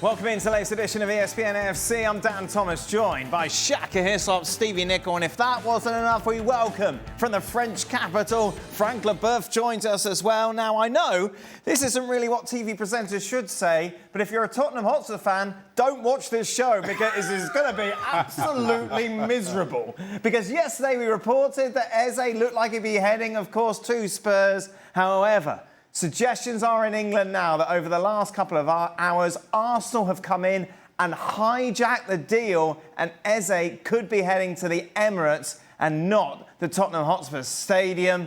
Welcome into the latest edition of ESPN FC. I'm Dan Thomas, joined by Shaka, Hislop, Stevie Nicol. And if that wasn't enough, we welcome from the French capital, Frank Leboeuf joins us as well. Now, I know this isn't really what TV presenters should say, but if you're a Tottenham Hotspur fan, don't watch this show because this is going to be absolutely miserable. Because yesterday we reported that Eze looked like he'd be heading, of course, to Spurs. However, suggestions are in England now that over the last couple of hours, Arsenal have come in and hijacked the deal, and Eze could be heading to the Emirates and not the Tottenham Hotspur Stadium.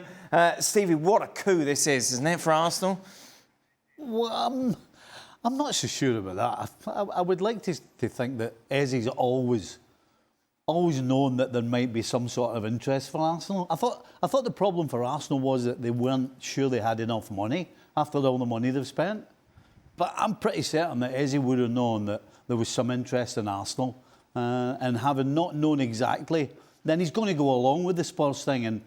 Stevie, what a coup this is, isn't it, for Arsenal? Well, I'm not so sure about that. I would like to think that Eze's always known that there might be some sort of interest for Arsenal. I thought the problem for Arsenal was that they weren't sure they had enough money after all the money they've spent. But I'm pretty certain that Eze would have known that there was some interest in Arsenal. And having not known exactly, then he's going to go along with the Spurs thing. And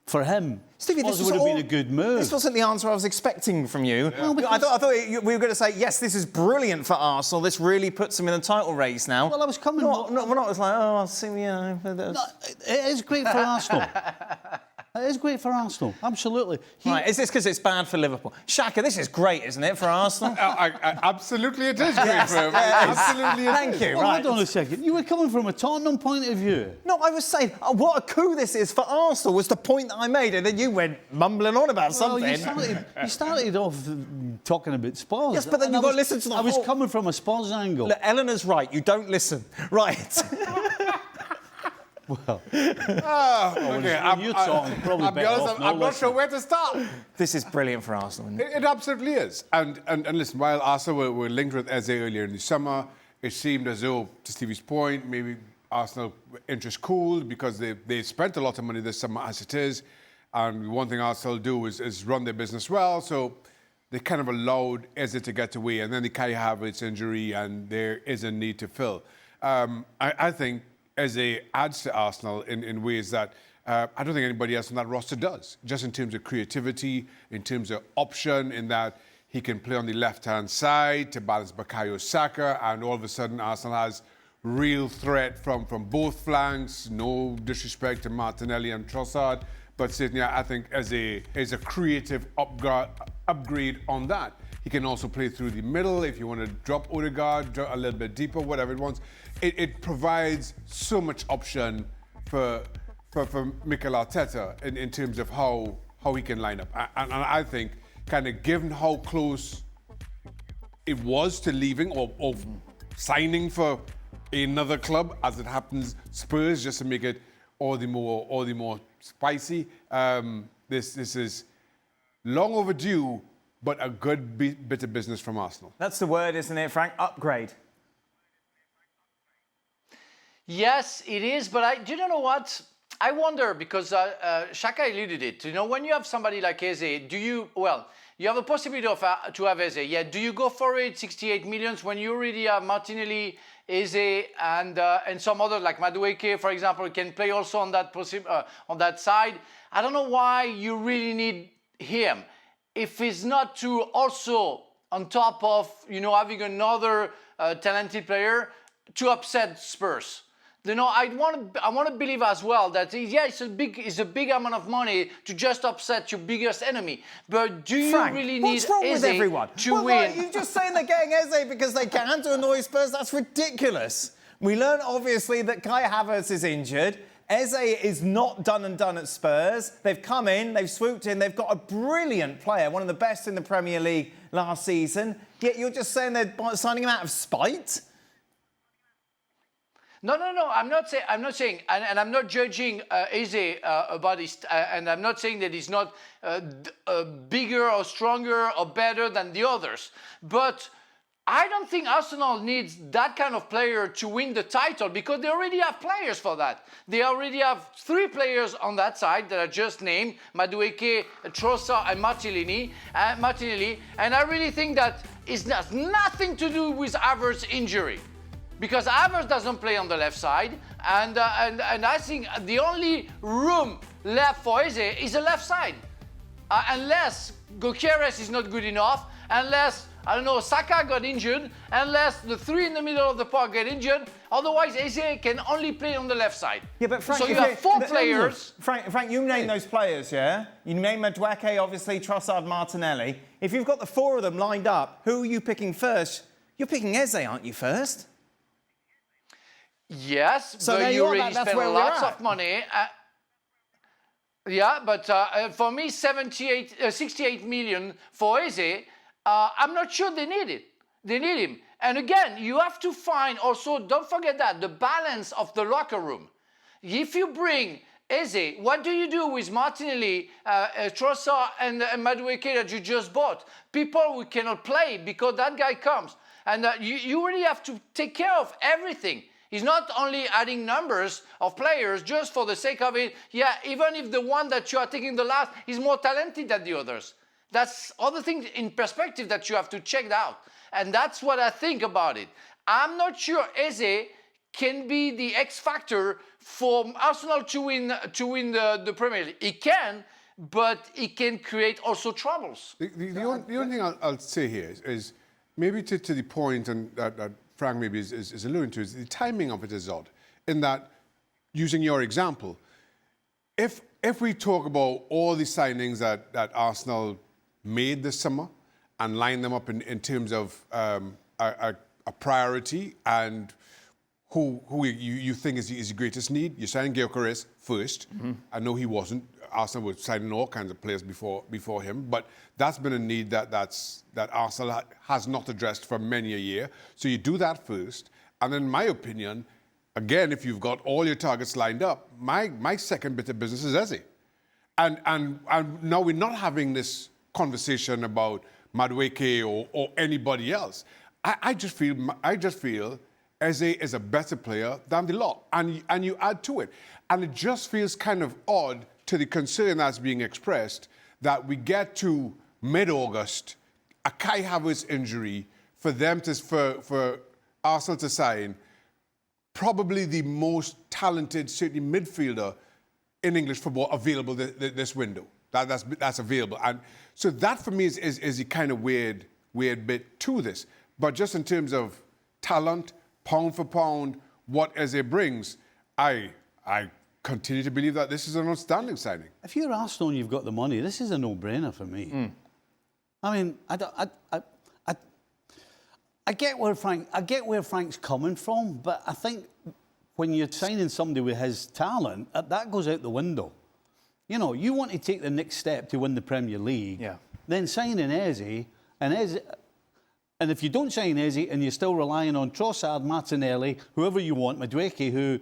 for him, Stevie, this would have been a good move. This wasn't the answer I was expecting from you. Yeah. Well, I thought we were going to say, yes, this is brilliant for Arsenal. This really puts them in the title race now. Well, I was coming... We're not as like, oh, I'll see, you know... No, it is great for Arsenal. It is great for Arsenal, absolutely. Right, is this because it's bad for Liverpool? Shaka, this is great, isn't it, for Arsenal? Absolutely, it is great for him. Absolutely, it is. Thank you. Well, right. hold on a second. You were coming from a Tottenham point of view. No, I was saying, what a coup this is for Arsenal was the point that I made, and then you went mumbling on about something. You started off talking about Spurs. Yes, but then you've got to listen to the I was coming from a Spurs angle. Look, Eleanor's right, you don't listen. Right. Well, okay, I'm not sure where to start. This is brilliant for Arsenal, isn't it? It absolutely is. And listen, while Arsenal were linked with Eze earlier in the summer, it seemed as though, to Stevie's point, maybe Arsenal interest cooled because they spent a lot of money this summer as it is. And one thing Arsenal do is run their business well. So they kind of allowed Eze to get away. And then the Kai Havertz injury, and there is a need to fill. I think Eze adds to Arsenal in ways that I don't think anybody else on that roster does. Just in terms of creativity, in terms of option, in that he can play on the left-hand side to balance Bukayo Saka, and all of a sudden Arsenal has real threat from both flanks. No disrespect to Martinelli and Trossard, but certainly I think Eze is a creative upgrade on that. He can also play through the middle if you want to drop Odegaard, drop a little bit deeper, whatever it wants. It provides so much option for Mikel Arteta in terms of how he can line up. And I think, kind of given how close it was to leaving or signing for another club, as it happens, Spurs, just to make it all the more spicy. This is long overdue, but a good bit of business from Arsenal. That's the word, isn't it, Frank? Upgrade. Yes, it is, but do you know what? I wonder, because Shaka alluded it. You know, when you have somebody like Eze, you have a possibility to have Eze. Yeah, do you go for it, 68 million, when you already have Martinelli, Eze, and some others like Madueke, for example, can play also on that side? I don't know why you really need him. If it's not to also, on top of, you know, having another talented player, to upset Spurs. You know, I want to believe as well that it's a big amount of money to just upset your biggest enemy. But do you Frank, really need what's wrong with everyone? to win? You're just saying they're getting Eze because they can to annoy Spurs. That's ridiculous. We learned obviously that Kai Havertz is injured. Eze is not done and done at Spurs. They've come in, they've swooped in, they've got a brilliant player, one of the best in the Premier League last season. Yet you're just saying they're signing him out of spite. No. I'm not saying, and I'm not judging Eze about his, and I'm not saying that he's not bigger or stronger or better than the others. But I don't think Arsenal needs that kind of player to win the title because they already have players for that. They already have 3 players on that side that I just named: Madueke, Trossard, and Martinelli. And I really think that it has nothing to do with Havertz's injury. Because Havertz doesn't play on the left side, and I think the only room left for Eze is the left side. Unless Gyökeres is not good enough, unless I don't know, Shaka got injured, unless the three in the middle of the park get injured. Otherwise, Eze can only play on the left side. Yeah, but Frank, so you have four players. Frank, you name those players, yeah? You name Madueke, obviously, Trossard, Martinelli. If you've got the four of them lined up, who are you picking first? You're picking Eze, aren't you, first? Yes, so but you already spent lots of money. Yeah, but for me, 68 million for Eze, I'm not sure they need it. They need him. And again, you have to find also, don't forget that, the balance of the locker room. If you bring Eze, what do you do with Martinelli, Trossard and Madueke that you just bought? People who cannot play because that guy comes. And you really have to take care of everything. He's not only adding numbers of players just for the sake of it. Yeah, even if the one that you are taking the last is more talented than the others. That's other things in perspective that you have to check out. And that's what I think about it. I'm not sure Eze can be the X factor for Arsenal to win the Premier League. He can, but it can create also troubles. The only thing I'll say here is maybe to the point and that Frank maybe is alluding to, is the timing of it is odd. In that, using your example, if we talk about all the signings that Arsenal made this summer and line them up in terms of a priority and who you think is the greatest need, you sign Gyökeres first. Mm-hmm. I know he wasn't. Arsenal were signing all kinds of players before him, but that's been a need that Arsenal has not addressed for many a year. So you do that first, and in my opinion, again, if you've got all your targets lined up, my second bit of business is Eze, and now we're not having this conversation about Madueke or anybody else. I just feel Eze is a better player than the lot, and you add to it, and it just feels kind of odd to the concern that's being expressed that we get to mid-August, a Kai Havertz injury, for Arsenal to sign probably the most talented, certainly midfielder in English football available this window. That's available, and so that for me is a kind of weird bit to this. But just in terms of talent, pound for pound, what Eze brings, I continue to believe that this is an outstanding signing. If you're Arsenal and you've got the money, this is a no-brainer for me. Mm. I mean, I get where Frank's coming from, but I think when you're signing somebody with his talent, that goes out the window. You know, you want to take the next step to win the Premier League. Yeah. Then signing Eze, and if you don't sign Eze and you're still relying on Trossard, Martinelli, whoever you want, Madueke, who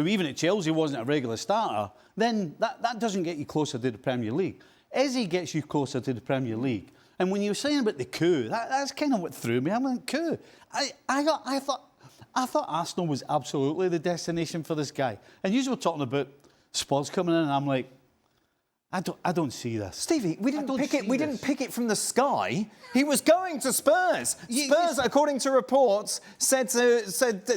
even at Chelsea wasn't a regular starter, then that doesn't get you closer to the Premier League. Eze gets you closer to the Premier League. And when you were saying about the coup, that's kind of what threw me. I went, coup? I thought Arsenal was absolutely the destination for this guy. And you were talking about Spurs coming in, and I'm like, I don't see this. Stevie, we didn't pick it from the sky. He was going to Spurs. Spurs, according to reports, said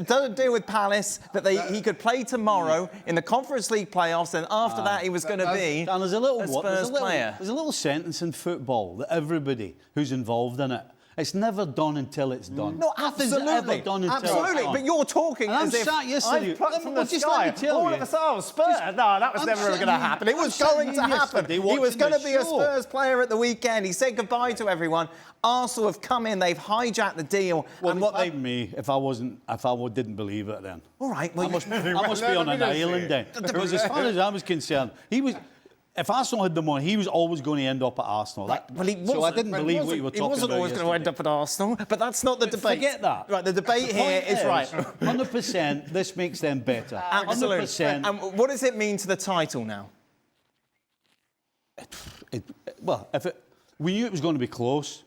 done a deal with Palace that he could play tomorrow in the Conference League playoffs, and after that he was going to be a Spurs player. There's a little sentence in football that everybody who's involved in it, it's never done until it's done. No, absolutely. Ever done until absolutely. It's done. But you're talking and as if I've plucked from the just sky. Let me tell all you. of a sudden, Spurs. No, that was never going to happen. It was going to happen. He was going to be a Spurs player at the weekend. He said goodbye to everyone. Arsenal have come in. They've hijacked the deal. Well, and what me if I didn't believe it then. All right. Well, I must be on an island then. Because as far as I was concerned, if Arsenal had the money, he was always going to end up at Arsenal. So I didn't believe what you were talking about. He wasn't always going to end up at Arsenal, but that's not the debate. Forget that. Right, the debate here is right. 100%, this makes them better. Absolutely. 100%. And what does it mean to the title now? We knew it was going to be close,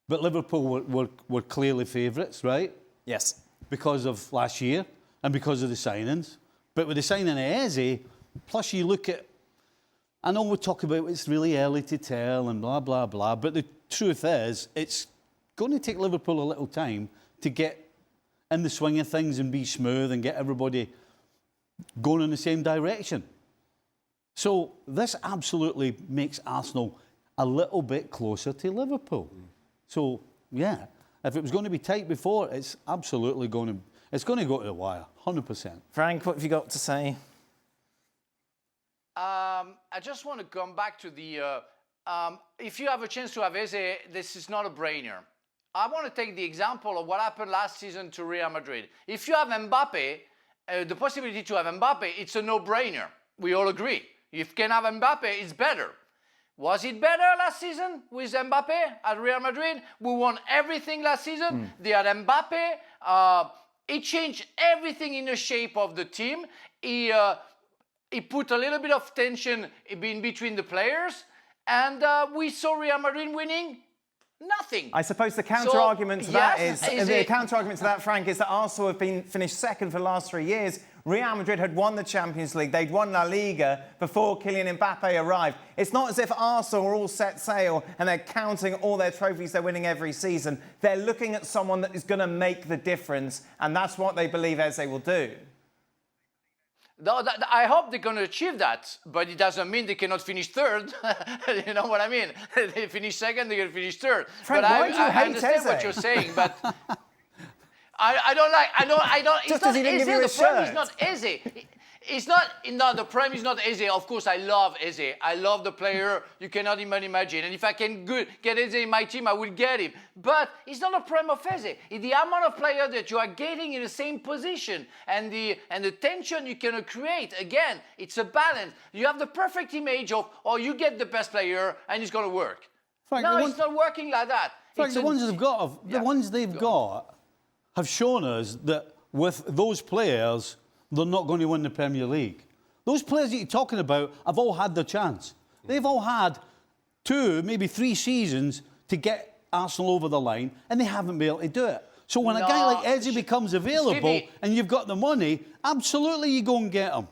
but Liverpool were clearly favourites, right? Yes. Because of last year and because of the signings. But with the signing of Eze, plus you look at, I know we talk about it's really early to tell and blah, blah, blah, but the truth is it's going to take Liverpool a little time to get in the swing of things and be smooth and get everybody going in the same direction. So this absolutely makes Arsenal a little bit closer to Liverpool. So yeah, if it was going to be tight before, it's absolutely going to. It's going to go to the wire, 100%. Frank, what have you got to say? I just want to come back to the. If you have a chance to have Eze, this is not a brainer. I want to take the example of what happened last season to Real Madrid. If you have Mbappe, the possibility to have Mbappe, it's a no-brainer. We all agree. If you can have Mbappe, it's better. Was it better last season with Mbappe at Real Madrid? We won everything last season. They had Mbappe. He changed everything in the shape of the team. He put a little bit of tension in between the players. And we saw Real Madrid winning nothing. I suppose the counter-argument to that Frank, is that Arsenal have been finished second for the last 3 years. Real Madrid had won the Champions League. They'd won La Liga before Kylian Mbappe arrived. It's not as if Arsenal are all set sail and they're counting all their trophies they're winning every season. They're looking at someone that is going to make the difference, and that's what they believe Eze will do. I hope they're going to achieve that, but it doesn't mean they cannot finish third. You know what I mean? They finish second, they're going to finish third. Frank, but why do you hate understand Eze? what you're saying, but I don't. Just as he didn't give you a the problem shirt. is not Eze. It's not. No, the problem is not Eze. Of course, I love Eze. I love the player. You cannot even imagine. And if I can get Eze in my team, I will get him. But it's not a problem of Eze. It's the amount of players that you are getting in the same position and the tension you can create. Again, it's a balance. You have the perfect image of, you get the best player and it's going to work. Frank, no, it's not working like that. Frank, the ones they've got have shown us that with those players, they're not going to win the Premier League. Those players that you're talking about have all had their chance. They've all had 2, maybe 3 seasons to get Arsenal over the line, and they haven't been able to do it. So when a guy like Eze becomes available Stevie, and you've got the money, absolutely you go and get him.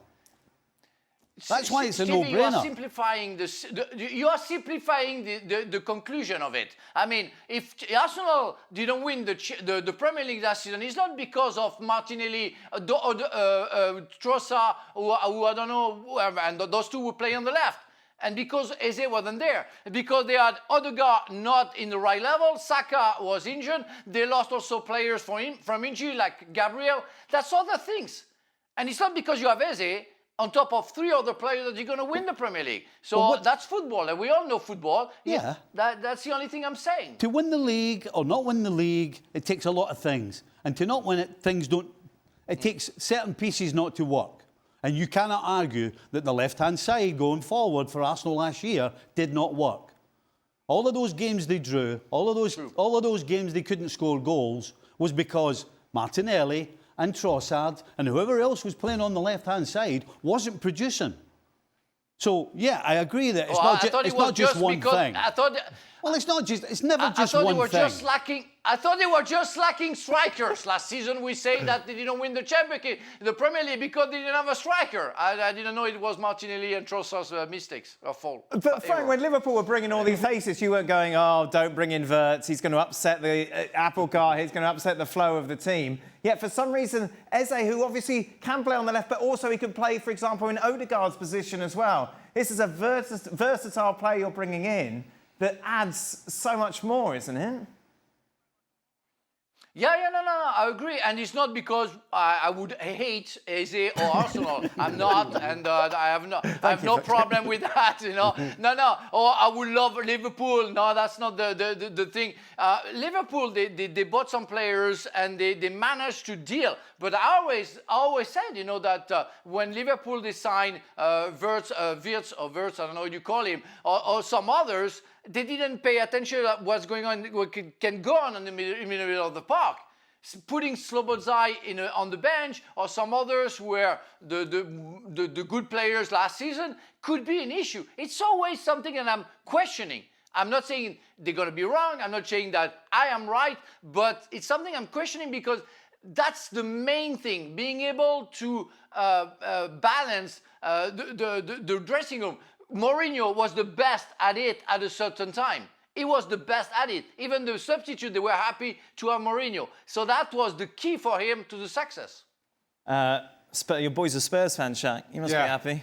That's why it's a Stevie, no-brainer. You are simplifying the conclusion of it. I mean, if Arsenal didn't win the Premier League last season, it's not because of Martinelli, Trossard, who I don't know, and those two who play on the left. And because Eze wasn't there, because they had Odegaard not in the right level, Shaka was injured, they lost also players from injury like Gabriel. That's other things. And it's not because you have Eze on top of 3 other players that you're going to win the Premier League. So that's football, and we all know football. Yeah. That's the only thing I'm saying. To win the league or not win the league, it takes a lot of things. And to not win it, it takes certain pieces not to work. And you cannot argue that the left-hand side going forward for Arsenal last year did not work. All of those games they drew, all of those games they couldn't score goals was because Martinelli and Trossard and whoever else was playing on the left-hand side wasn't producing. So, yeah, I agree that it's not just one thing. Well, it's not just. It's never just one thing. I thought they were just lacking strikers. Last season we say that they didn't win the Champions, the Premier League, because they didn't have a striker. I didn't know it was Martinelli and Trossard's mistakes or fault. But Frank, when Liverpool were bringing all these faces, you weren't going, don't bring in Wirtz. He's going to upset the apple cart. He's going to upset the flow of the team. Yet for some reason, Eze, who obviously can play on the left, but also he can play, for example, in Odegaard's position as well. This is a versatile player you're bringing in that adds so much more, isn't it? Yeah, no, I agree. And it's not because I would hate Eze or Arsenal. I'm not, and I have no problem with that, you know. No. Or I would love Liverpool. No, that's not the thing. Liverpool, they bought some players and they managed to deal. But I always said, you know, that when Liverpool they signed Wirtz, I don't know what you call him, or some others, they didn't pay attention to what's going on, what can go on in the middle of the park. Putting Slobozai on the bench or some others where the good players last season could be an issue. It's always something that I'm questioning. I'm not saying they're going to be wrong. I'm not saying that I am right. But it's something I'm questioning because that's the main thing, being able to balance the dressing room. Mourinho was the best at it at a certain time. He was the best at it. Even the substitute, they were happy to have Mourinho. So that was the key for him to the success. Your boy's a Spurs fan, Shaq. You must be happy.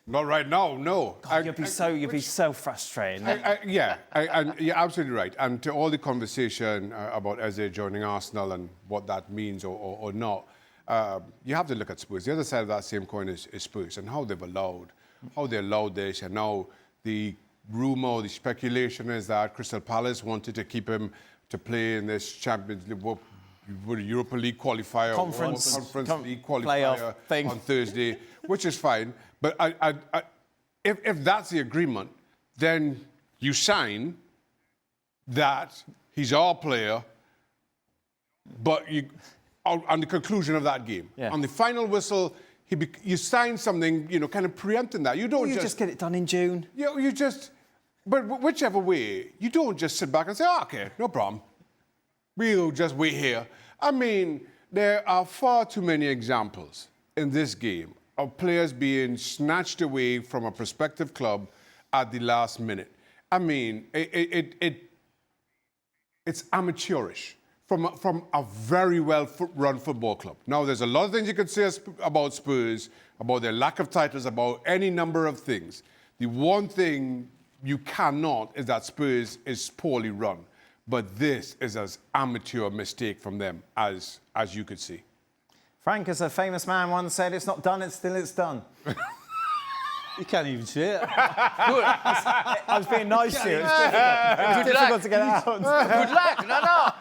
Not right now, no. God, you'd be so frustrated. And you're absolutely right. And to all the conversation about Eze joining Arsenal and what that means or not, you have to look at Spurs. The other side of that same coin is Spurs and how they allowed this. And now the rumour, the speculation is that Crystal Palace wanted to keep him to play in this Champions League, Europa League qualifier, Conference League qualifier thing on Thursday, which is fine. But if that's the agreement, then you sign that he's our player, but on the conclusion of that game, on the final whistle, you sign something, kind of preempting that. You don't just get it done in June. But whichever way, you don't just sit back and say, okay, no problem. We'll just wait here. I mean, there are far too many examples in this game of players being snatched away from a prospective club at the last minute. I mean, it's amateurish from a very well-run football club. Now, there's a lot of things you could say about Spurs, about their lack of titles, about any number of things. The one thing you cannot is that Spurs is poorly run. But this is as amateur a mistake from them as you could see. Frank, as a famous man once said, it's not done, it's done. You can't even say it. I was being nice to you. It's difficult to get out. Good luck. No.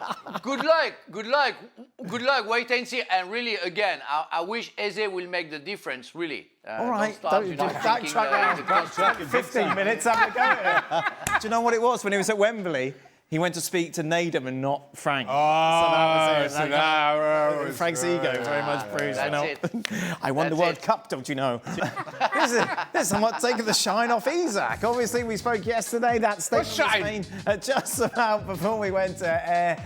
Good luck. Wait and see. And really, again, I wish Eze will make the difference, really. All right. Don't backtrack 15 minutes, have a go at it. Do you know what it was when he was at Wembley? He went to speak to Nadem and not Frank. Oh, so that was Frank's ego very much bruised. That's it. I won the World Cup, don't you know? This is somewhat taking the shine off Isak. Obviously, we spoke yesterday. That statement was made just about before we went to air.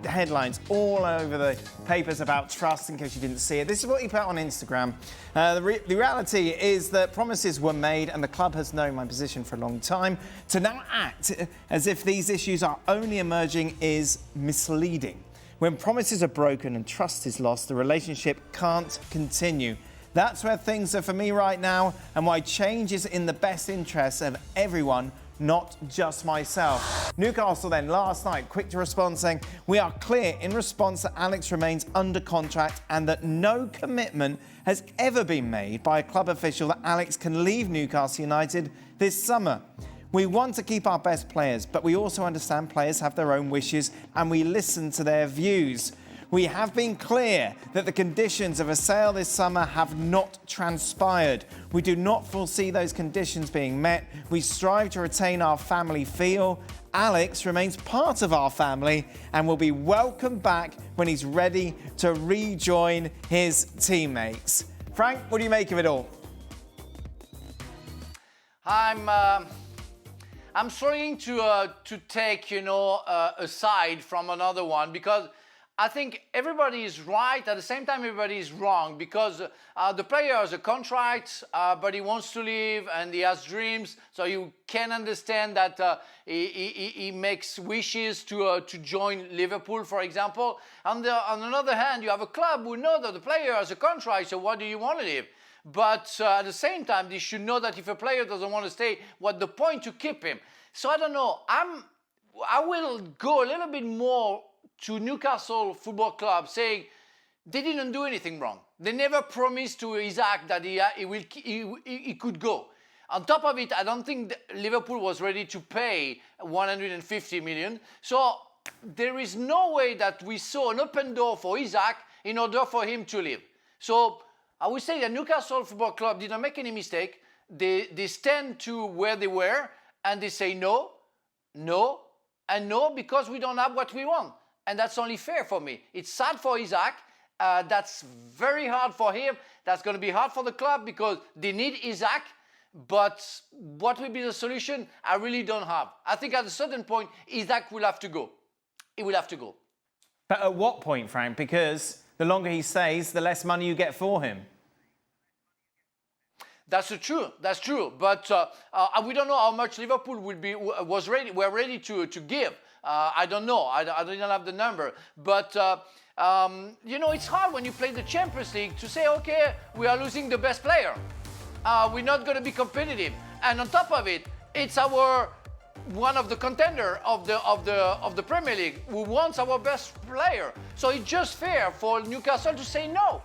Headlines all over the papers about trust, in case you didn't see it. This is what he put on Instagram. The reality is that promises were made and the club has known my position for a long time. To now act as if these issues are only emerging is misleading. When promises are broken and trust is lost, the relationship can't continue. That's where things are for me right now and why change is in the best interests of everyone, not just myself. Newcastle then last night, quick to respond, saying, we are clear in response that Alex remains under contract and that no commitment has ever been made by a club official that Alex can leave Newcastle United this summer. We want to keep our best players, but we also understand players have their own wishes and we listen to their views. We have been clear that the conditions of a sale this summer have not transpired. We do not foresee those conditions being met. We strive to retain our family feel. Alex remains part of our family and will be welcomed back when he's ready to rejoin his teammates. Frank, what do you make of it all? I'm struggling to take, a side from another one because I think everybody is right. At the same time, everybody is wrong because the player has a contract, but he wants to leave and he has dreams. So you can understand that he makes wishes to join Liverpool, for example. On the other hand, you have a club who know that the player has a contract. So why do you want to leave? But at the same time, they should know that if a player doesn't want to stay, what's the point to keep him? So I don't know. I will go a little bit more to Newcastle Football Club saying they didn't do anything wrong. They never promised to Isak that he could go. On top of it, I don't think Liverpool was ready to pay 150 million. So there is no way that we saw an open door for Isak in order for him to leave. So I would say that Newcastle Football Club didn't make any mistake. They stand to where they were and they say no, and no because we don't have what we want. And that's only fair for me. It's sad for Isak. That's very hard for him. That's going to be hard for the club because they need Isak. But what will be the solution? I really don't have. I think at a certain point, Isak will have to go. He will have to go. But at what point, Frank? Because the longer he stays, the less money you get for him. That's true. But we don't know how much Liverpool were ready to give. I don't know. I don't have the number. But it's hard when you play the Champions League to say, okay, we are losing the best player. we're not going to be competitive. And on top of it, it's one of the contender of the Premier League who wants our best player. So it's just fair for Newcastle to say no.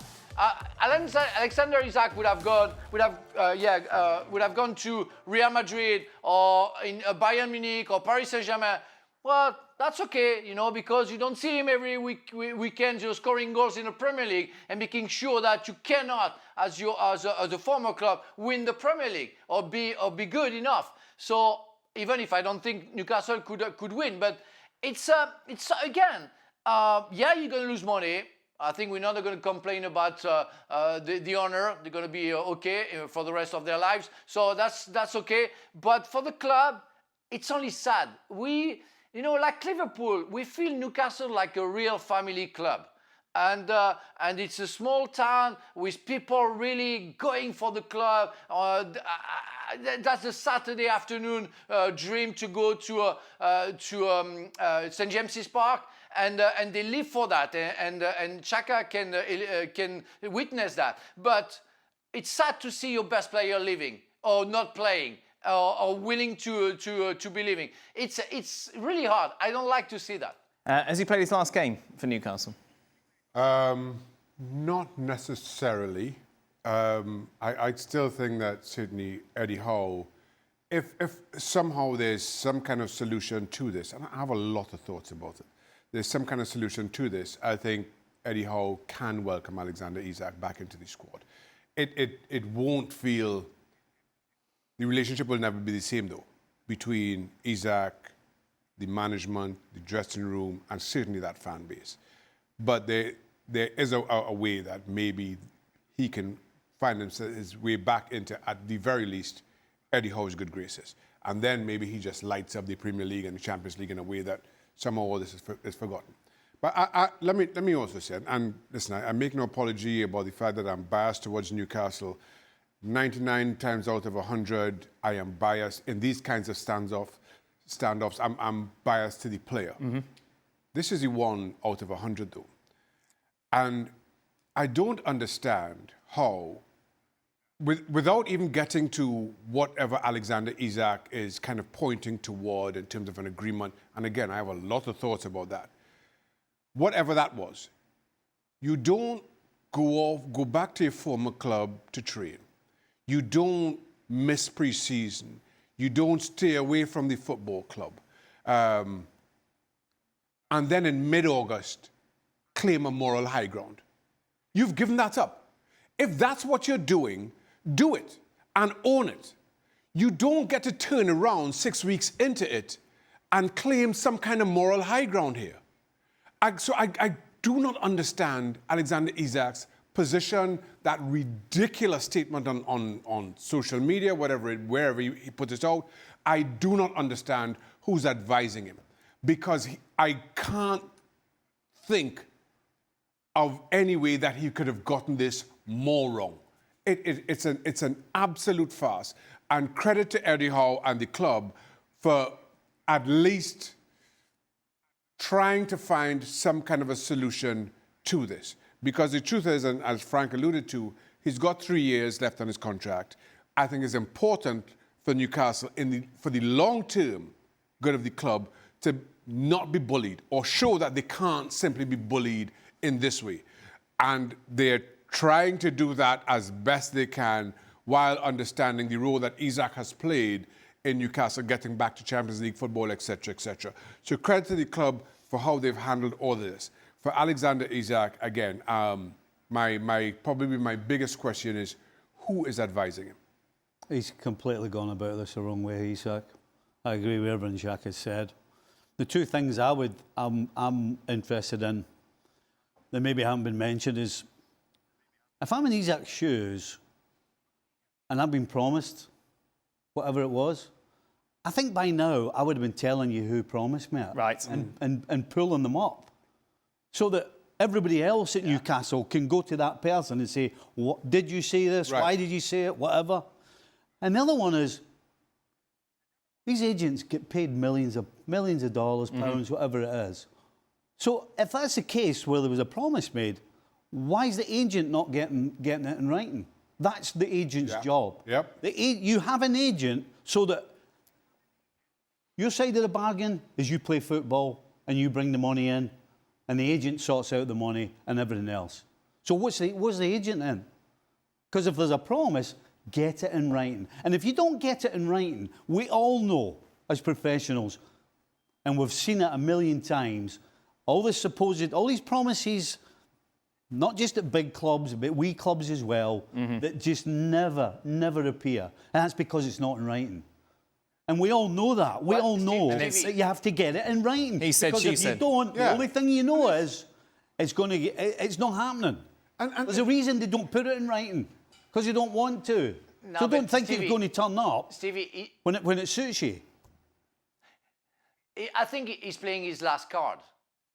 Alexander Isak would have gone to Real Madrid or in Bayern Munich or Paris Saint-Germain. Well, that's okay, you know, because you don't see him every weekend just scoring goals in the Premier League and making sure that you cannot, as a former club, win the Premier League or be good enough. So even if I don't think Newcastle could win, but it's again, yeah, you're going to lose money. I think we're not going to complain about the owner. They're going to be okay for the rest of their lives. So that's okay. But for the club, it's only sad. You know, like Liverpool, we feel Newcastle like a real family club. And it's a small town with people really going for the club. That's a Saturday afternoon dream to go to St. James's Park. And they live for that, and Shaka can witness that. But it's sad to see your best player leaving or not playing or willing to be leaving. It's really hard. I don't like to see that. Has he played his last game for Newcastle? Not necessarily. I still think that certainly Eddie Howe, if somehow there's some kind of solution to this, and I have a lot of thoughts about it. There's some kind of solution to this. I think Eddie Howe can welcome Alexander Isak back into the squad. It won't feel, the relationship will never be the same though, between Isak, the management, the dressing room, and certainly that fan base. But there is a way that maybe he can find his way back into, at the very least, Eddie Howe's good graces. And then maybe he just lights up the Premier League and the Champions League in a way that somehow all this is forgotten. But let me also say, and listen, I make no apology about the fact that I'm biased towards Newcastle. 99 times out of 100, I am biased. In these kinds of standoffs, I'm biased to the player. Mm-hmm. This is the 1 out of 100 though. And I don't understand how, without even getting to whatever Alexander Isak is kind of pointing toward in terms of an agreement, and again, I have a lot of thoughts about that. Whatever that was, you don't go back to your former club to train. You don't miss pre-season. You don't stay away from the football club. And then in mid-August, claim a moral high ground. You've given that up. If that's what you're doing, do it and own it. You don't get to turn around 6 weeks into it and claim some kind of moral high ground here. So I do not understand Alexander Isak's position, that ridiculous statement on social media, wherever he put it out. I do not understand who's advising him, because I can't think of any way that he could have gotten this more wrong. It's an absolute farce. And credit to Eddie Howe and the club for at least trying to find some kind of a solution to this. Because the truth is, and as Frank alluded to, he's got 3 years left on his contract. I think it's important for Newcastle, for the long-term good of the club, to not be bullied or show that they can't simply be bullied in this way. And they're trying to do that as best they can while understanding the role that Isak has played in Newcastle, getting back to Champions League football, etc., etc. So credit to the club for how they've handled all of this. For Alexander Isak, again, probably my biggest question is, who is advising him? He's completely gone about this the wrong way, Isak. I agree with everything Shaka has said. The two things I'm interested in that maybe haven't been mentioned is, if I'm in Isak's shoes and I've been promised whatever it was, I think by now I would have been telling you who promised me it. Right. And pulling them up so that everybody else at Newcastle can go to that person and say, "What did you say this? Right. Why did you say it? Whatever." And the other one is, these agents get paid millions of dollars, pounds, whatever it is. So if that's the case where there was a promise made, why is the agent not getting it in writing? That's the agent's job. Yep. You have an agent so that your side of the bargain is you play football and you bring the money in, and the agent sorts out the money and everything else. So what's the agent in? Because if there's a promise, get it in writing. And if you don't get it in writing, we all know as professionals, and we've seen it a million times, all these promises, not just at big clubs, but wee clubs as well, that just never appear. And that's because it's not in writing. And we all know that. We all know that you have to get it in writing. He said, because she if said. you don't, the only thing you know is it's not happening. And there's a reason they don't put it in writing, because you don't want to. No, So don't think Stevie, it's going to turn up Stevie, when it suits you. I think he's playing his last card.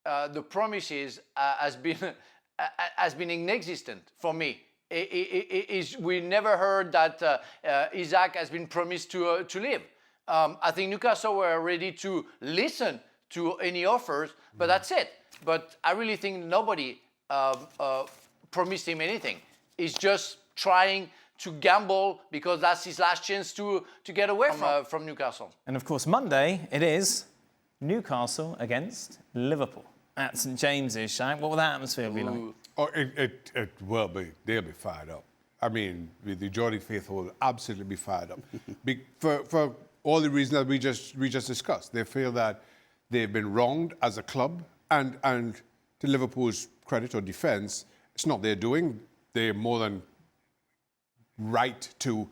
The promises has been inexistent for me. We never heard that Isak has been promised to leave. I think Newcastle were ready to listen to any offers, but that's it. But I really think nobody promised him anything. He's just trying to gamble because that's his last chance to get away from Newcastle. And of course, Monday it is Newcastle against Liverpool at St James's. Shaq, what will that atmosphere be like? Oh, it will be. They'll be fired up. I mean, the Geordie faithful will absolutely be fired up. For all the reasons that we just discussed. They feel that they've been wronged as a club, and to Liverpool's credit or defence, it's not their doing. They're more than right to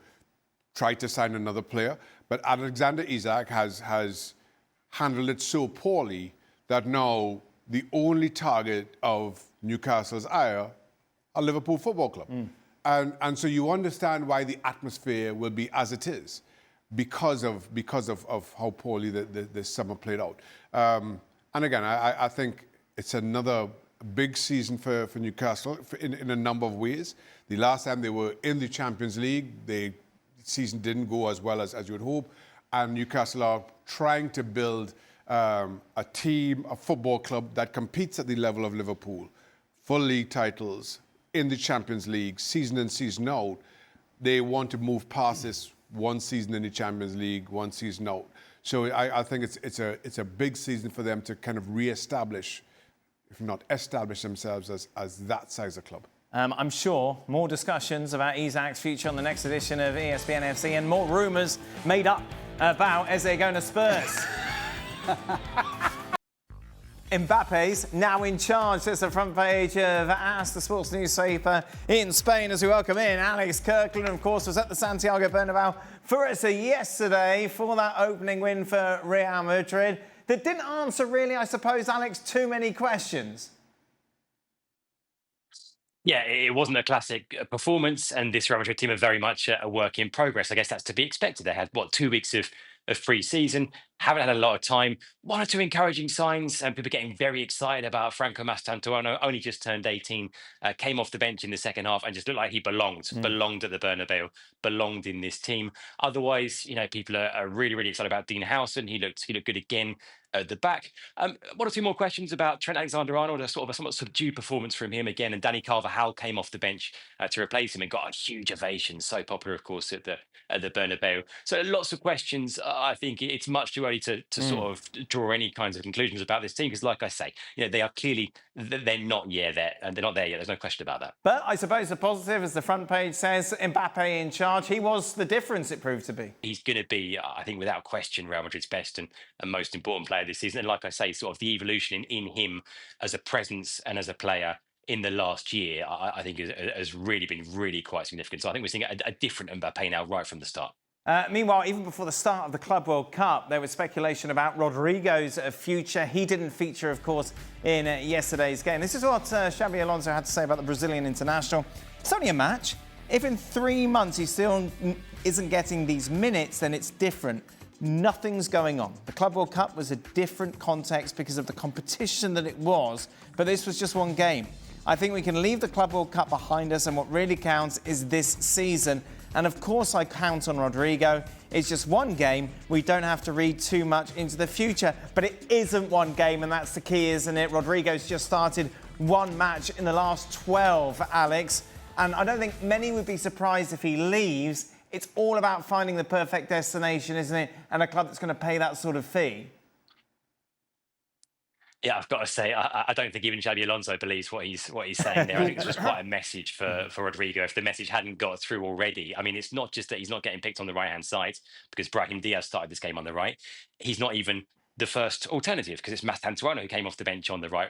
try to sign another player. But Alexander Isak has handled it so poorly that now the only target of Newcastle's ire are Liverpool Football Club. And so you understand why the atmosphere will be as it is because of how poorly the summer played out. And again, I think it's another big season for Newcastle in a number of ways. The last time they were in the Champions League, the season didn't go as well as you would hope. And Newcastle are trying to build a team, a football club that competes at the level of Liverpool. Full league titles, in the Champions League, season in, season out. They want to move past this one season in the Champions League, one season out. So I think it's a big season for them to kind of re-establish, if not establish themselves as that size of club. I'm sure more discussions about Isak's future on the next edition of ESPN FC and more rumours made up about Eze going to Spurs. Mbappe's now in charge. That's the front page of AS, the sports newspaper in Spain, as we welcome in Alex Kirkland, of course, was at the Santiago Bernabeu for us yesterday for that opening win for Real Madrid. That didn't answer really, I suppose, Alex, too many questions. Yeah, it wasn't a classic performance, and this Real Madrid team are very much a work in progress. I guess that's to be expected. They had, 2 weeks of pre-season, haven't had a lot of time. One or two encouraging signs, and people getting very excited about Franco Mastantuono, only just turned 18, came off the bench in the second half and just looked like he belonged at the Bernabeu, belonged in this team. Otherwise, people are really, really excited about Dean Howson. He looked good again at the back. One or two more questions about Trent Alexander-Arnold, a somewhat subdued performance from him again, and Danny Carvajal came off the bench to replace him and got a huge ovation. So popular, of course, at the Bernabeu. So lots of questions. I think it's much too early to sort of draw any kinds of conclusions about this team because, like I say, they are clearly they're not there, and they're not there yet. There's no question about that. But I suppose the positive, as the front page says, Mbappe in charge. He was the difference. It proved to be. He's going to be, I think, without question, Real Madrid's best and most important player this season. And like I say, sort of the evolution in him as a presence and as a player in the last year, I think has really been really quite significant. So I think we're seeing a different Mbappe now right from the start. Meanwhile, even before the start of the Club World Cup, there was speculation about Rodrygo's future. He didn't feature, of course, in yesterday's game. This is what Xabi Alonso had to say about the Brazilian international. It's only a match. If in 3 months he still isn't getting these minutes, then it's different. Nothing's going on. The Club World Cup was a different context because of the competition that it was, but this was just one game. I think we can leave the Club World Cup behind us, and what really counts is this season. And of course I count on Rodrygo. It's just one game. We don't have to read too much into the future, but it isn't one game, and that's the key, isn't it? Rodrygo's just started one match in the last 12, Alex. And I don't think many would be surprised if he leaves. It's all about finding the perfect destination, isn't it? And a club that's going to pay that sort of fee. Yeah, I've got to say, I don't think even Xabi Alonso believes what he's saying there. I think this was quite a message for Rodrygo. If the message hadn't got through already, I mean, it's not just that he's not getting picked on the right-hand side because Brahim Diaz started this game on the right. He's not even the first alternative because it's Mastantuono who came off the bench on the right,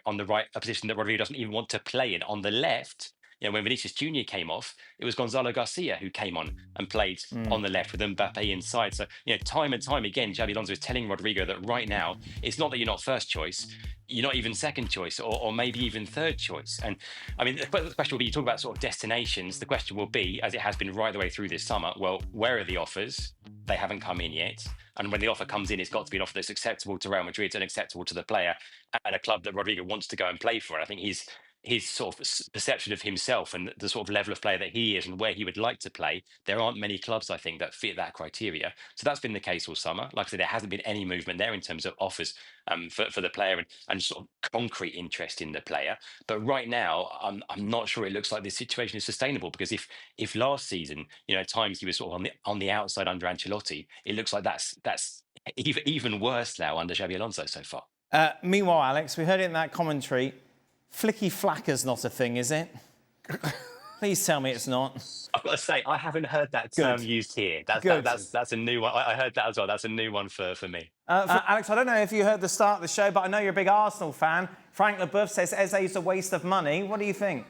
a position that Rodrygo doesn't even want to play in. On the left, you know, when Vinicius Junior came off, it was Gonzalo Garcia who came on and played on the left with Mbappe inside. So, you know, time and time again, Xabi Alonso is telling Rodrygo that right now, it's not that you're not first choice, you're not even second choice or maybe even third choice. And I mean, the question will be, you talk about sort of destinations, the question will be, as it has been right the way through this summer, well, where are the offers? They haven't come in yet. And when the offer comes in, it's got to be an offer that's acceptable to Real Madrid and acceptable to the player and a club that Rodrygo wants to go and play for. And I think his sort of perception of himself and the sort of level of player that he is and where he would like to play, there aren't many clubs, I think, that fit that criteria. So that's been the case all summer. Like I said, there hasn't been any movement there in terms of offers for the player and sort of concrete interest in the player. But right now, I'm not sure it looks like this situation is sustainable because if last season, you know, at times he was sort of on the outside under Ancelotti, it looks like that's even worse now under Xabi Alonso so far. Meanwhile, Alex, we heard it in that commentary. Flicky flacker's not a thing, is it? Please tell me it's not. I've got to say, I haven't heard that term used here. That's a new one. I heard that as well. That's a new one for me. Alex, I don't know if you heard the start of the show, but I know you're a big Arsenal fan. Frank Leboeuf says Eze is a waste of money. What do you think?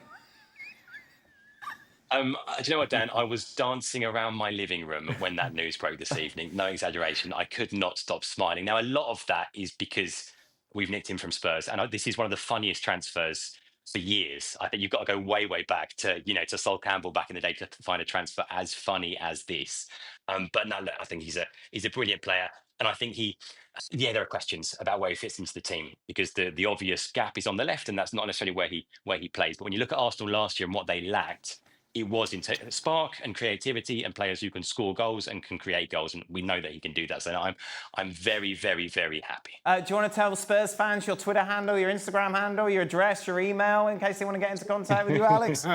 Do you know what, Dan? I was dancing around my living room when that news broke this evening. No exaggeration. I could not stop smiling. Now, a lot of that is because we've nicked him from Spurs. And this is one of the funniest transfers for years. I think you've got to go way, way back to, you know, to Sol Campbell back in the day to find a transfer as funny as this. But no, look, I think he's a brilliant player. And I think there are questions about where he fits into the team because the obvious gap is on the left, and that's not necessarily where he plays. But when you look at Arsenal last year and what they lacked, it was in spark and creativity and players who can score goals and can create goals. And we know that he can do that. So I'm very, very, very happy. Do you want to tell Spurs fans your Twitter handle, your Instagram handle, your address, your email, in case they want to get into contact with you, Alex?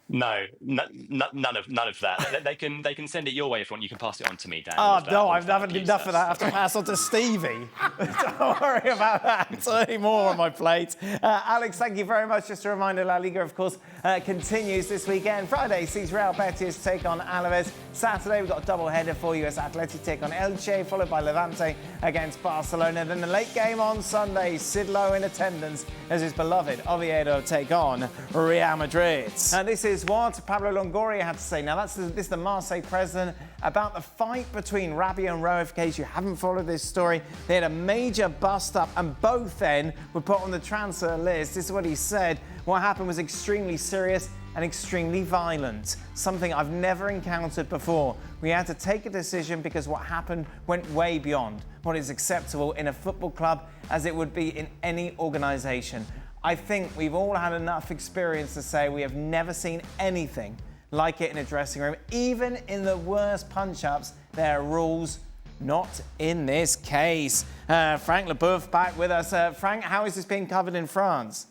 No, none of that. They can send it your way if you want. You can pass it on to me, Dan. Oh, no, I've never enough of that. I have to pass on to Stevie. Don't worry about that. It's only more on my plate. Alex, thank you very much. Just a reminder, La Liga, of course, continues this weekend. Friday sees Real Betis take on Alaves. Saturday, we've got a double header for you as Atleti take on Elche, followed by Levante against Barcelona. Then the late game on Sunday, Sid Lowe in attendance as his beloved Oviedo take on Real Madrid. This is what Pablo Longoria had to say. Now, this is the Marseille President about the fight between Rabiot-Rowe. In case you haven't followed this story, they had a major bust-up and both then were put on the transfer list. This is what he said. What happened was extremely serious and extremely violent, something I've never encountered before. We had to take a decision because what happened went way beyond what is acceptable in a football club as it would be in any organisation. I think we've all had enough experience to say we have never seen anything like it in a dressing room. Even in the worst punch-ups, there are rules. Not in this case. Frank Leboeuf back with us. Frank, how is this being covered in France?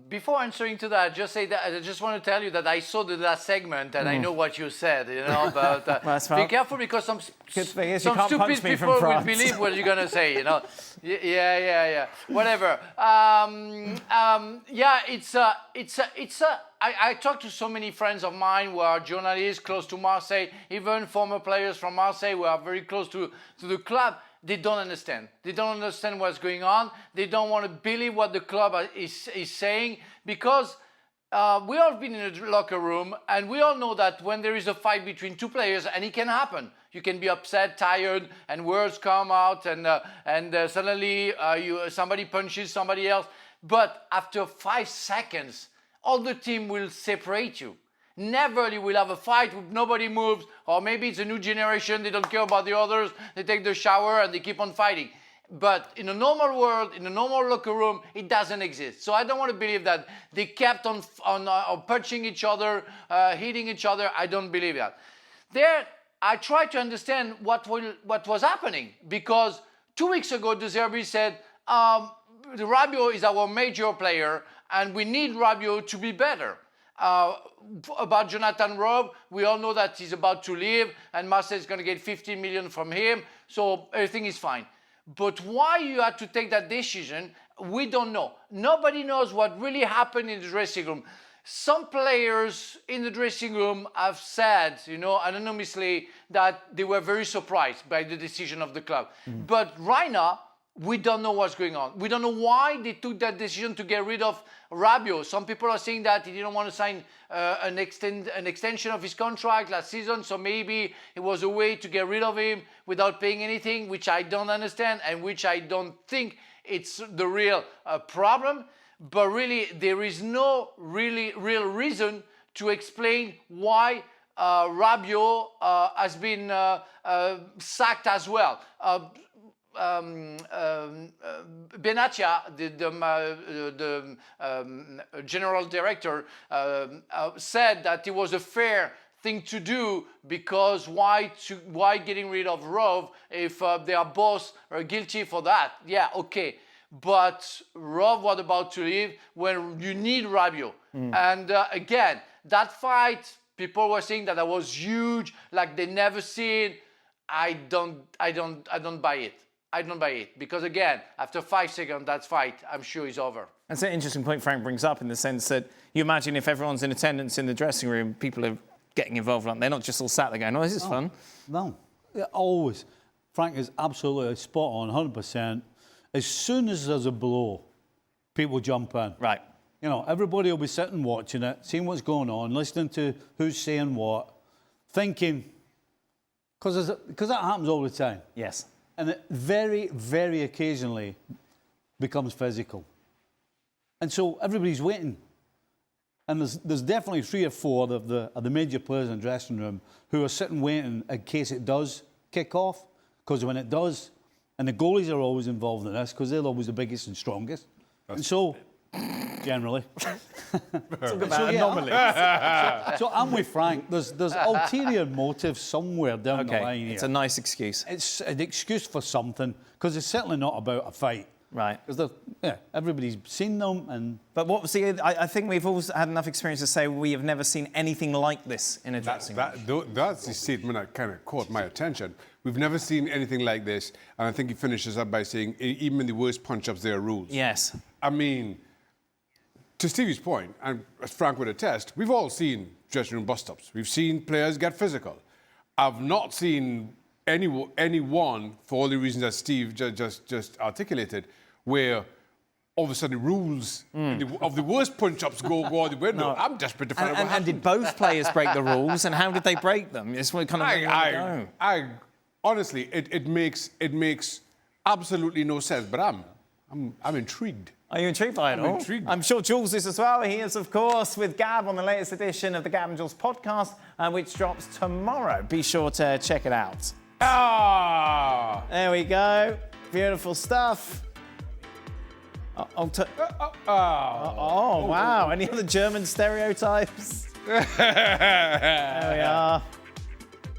Before answering to that, just say that I just want to tell you that I saw the last segment and I know what you said, you know, but be careful because some stupid people will believe what you're going to say, you know. Yeah. Whatever. I talked to so many friends of mine who are journalists close to Marseille, even former players from Marseille who are very close to the club. They don't understand. They don't understand what's going on. They don't want to believe what the club is saying because we all been in a locker room and we all know that when there is a fight between two players, and it can happen, you can be upset, tired, and words come out, and suddenly somebody punches somebody else. But after 5 seconds, all the team will separate you. Never you will have a fight, nobody moves, or maybe it's a new generation, they don't care about the others, they take the shower and they keep on fighting. But in a normal world, in a normal locker room, it doesn't exist. So I don't want to believe that they kept on punching each other, hitting each other. I don't believe that. There, I try to understand what was happening, because 2 weeks ago, De Zerbi said, Rabiot is our major player, and we need Rabiot to be better. About Jonathan Rowe, we all know that he's about to leave, and Marseille is going to get 15 million from him, so everything is fine. But why you had to take that decision, we don't know. Nobody knows what really happened in the dressing room. Some players in the dressing room have said, anonymously, that they were very surprised by the decision of the club. But right now, we don't know what's going on. We don't know why they took that decision to get rid of Rabiot. Some people are saying that he didn't want to sign an extension of his contract last season, so maybe it was a way to get rid of him without paying anything, which I don't understand and which I don't think it's the real problem. But really, there is no real reason to explain why Rabiot has been sacked as well. Benatia, the general director, said that it was a fair thing to do because why getting rid of Rowe if they are both guilty for that? Yeah, okay. But Rowe was about to leave when you need Rabiot. And again, that fight, people were saying that was huge, like they never seen. I don't buy it. I don't buy it because again, after 5 seconds, that fight, I'm sure is over. That's an interesting point Frank brings up in the sense that you imagine if everyone's in attendance in the dressing room, people are getting involved. They're not just all sat there going, "Oh, this is fun." No, always. Frank is absolutely spot on, 100%. As soon as there's a blow, people jump in. Right. Everybody will be sitting watching it, seeing what's going on, listening to who's saying what, thinking, because that happens all the time. Yes. And it very, very occasionally becomes physical. And so everybody's waiting. And there's definitely 3 or 4 of the major players in the dressing room who are sitting waiting in case it does kick off. Because when it does, and the goalies are always involved in this because they're always the biggest and strongest. And so, generally. Talk about anomaly. So I'm with Frank. There's ulterior motive somewhere down the line here. It's a nice excuse. It's an excuse for something because it's certainly not about a fight. Right. Because everybody's seen them. But I think we've all had enough experience to say we have never seen anything like this in a dressing room. That's the statement that kind of caught my attention. We've never seen anything like this. And I think he finishes up by saying, even in the worst punch-ups, there are rules. Yes. I mean, to Stevie's point, and as Frank would attest, we've all seen dressing room bust-ups. We've seen players get physical. I've not seen anyone, for all the reasons that Steve just articulated, where all of a sudden rules of the worst punch-ups go out the window. No. I'm desperate to find out what happened. And did both players break the rules, and how did they break them? It's what kind of honestly, it makes absolutely no sense. But I'm intrigued. Are you intrigued by it all? I'm intrigued. I'm sure Jules is as well. He is, of course, with Gab on the latest edition of the Gab and Jules podcast, which drops tomorrow. Be sure to check it out. There we go. Beautiful stuff. Oh, wow. Any other German stereotypes? There we are.